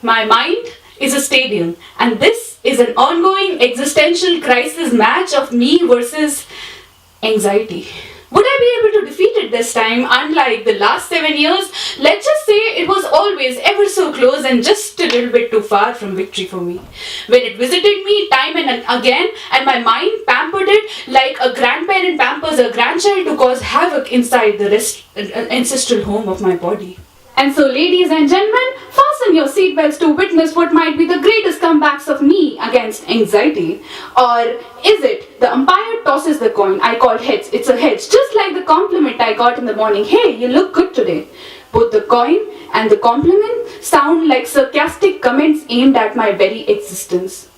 My mind is a stadium, and this is an ongoing existential crisis match of me versus anxiety. Would I be able to defeat it this time? Unlike the last 7 years, let's just say it was always ever so close and just a little bit too far from victory for me. When it visited me time and again, and my mind pampered it like a grandparent pampers a grandchild to cause havoc inside the ancestral home of my body. And so, ladies and gentlemen, fasten your seatbelts to witness what might be the greatest comebacks of me against anxiety. Or is it the umpire tosses the coin? I call heads. It's a heads. Just like the compliment I got in the morning. Hey, you look good today. Both the coin and the compliment sound like sarcastic comments aimed at my very existence.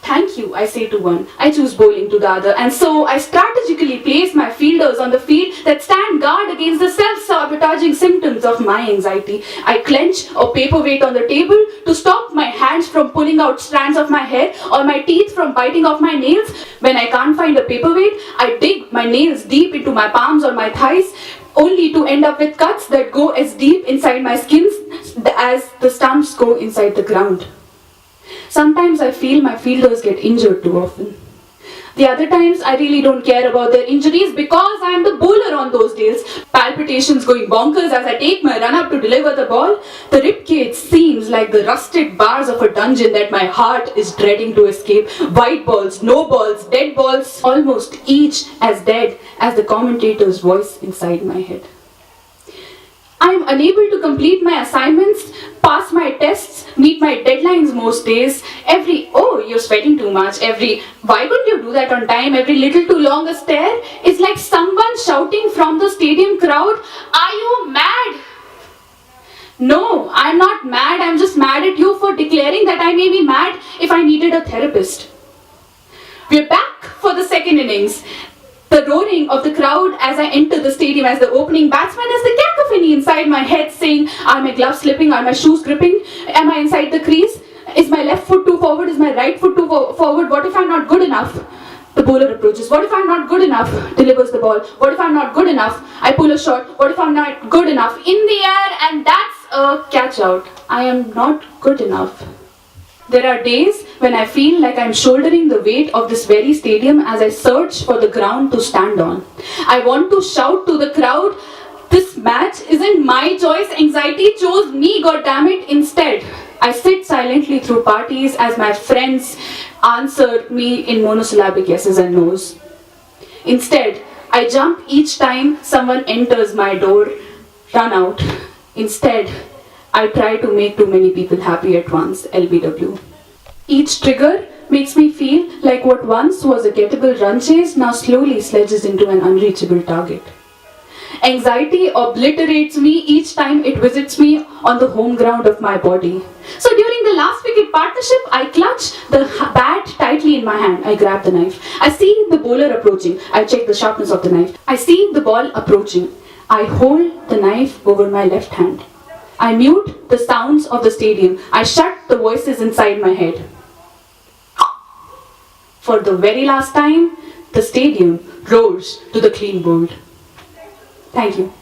Thank you, I say to one. I choose bowling to the other. And so I strategically place my fielders on the field that stand guard against the self-sabotaging symptoms of my anxiety. I clench a paperweight on the table to stop my hands from pulling out strands of my hair or my teeth from biting off my nails. When I can't find a paperweight, I dig my nails deep into my palms or my thighs, only to end up with cuts that go as deep inside my skins as the stumps go inside the ground. Sometimes I feel my fielders get injured too often. The other times I really don't care about their injuries because I am the bowler on those days. Palpitations going bonkers as I take my run up to deliver the ball. The ribcage seems like the rusted bars of a dungeon that my heart is dreading to escape. White balls, no balls, dead balls, almost each as dead as the commentator's voice inside my head. I am unable to complete my assignments, pass my tests, meet my deadlines most days. Oh, you're sweating too much. Why couldn't you do that on time? Every little too long a stare is like someone shouting from the stadium crowd, are you mad? No, I'm not mad. I'm just mad at you for declaring that I may be mad if I needed a therapist. We're back for the second innings. The roaring of the crowd as I enter the stadium as the opening batsman is the cacophony inside my head saying, are my gloves slipping? Are my shoes gripping? Am I inside the crease? Is my left foot too forward? Is my right foot too forward? What if I'm not good enough? The bowler approaches. What if I'm not good enough? Delivers the ball. What if I'm not good enough? I pull a shot. What if I'm not good enough? In the air, and that's a catch out. I am not good enough. There are days when I feel like I'm shouldering the weight of this very stadium as I search for the ground to stand on. I want to shout to the crowd, this match isn't my choice, anxiety chose me, goddammit, instead. I sit silently through parties as my friends answer me in monosyllabic yeses and nos. Instead, I jump each time someone enters my door, run out. Instead, I try to make too many people happy at once, LBW. Each trigger makes me feel like what once was a gettable run chase now slowly sledges into an unreachable target. Anxiety obliterates me each time it visits me on the home ground of my body. So during the last wicket partnership, I clutch the bat tightly in my hand. I grab the knife. I see the bowler approaching. I check the sharpness of the knife. I see the ball approaching. I hold the knife over my left hand. I mute the sounds of the stadium. I shut the voices inside my head. For the very last time, the stadium roars to the clean board. Thank you.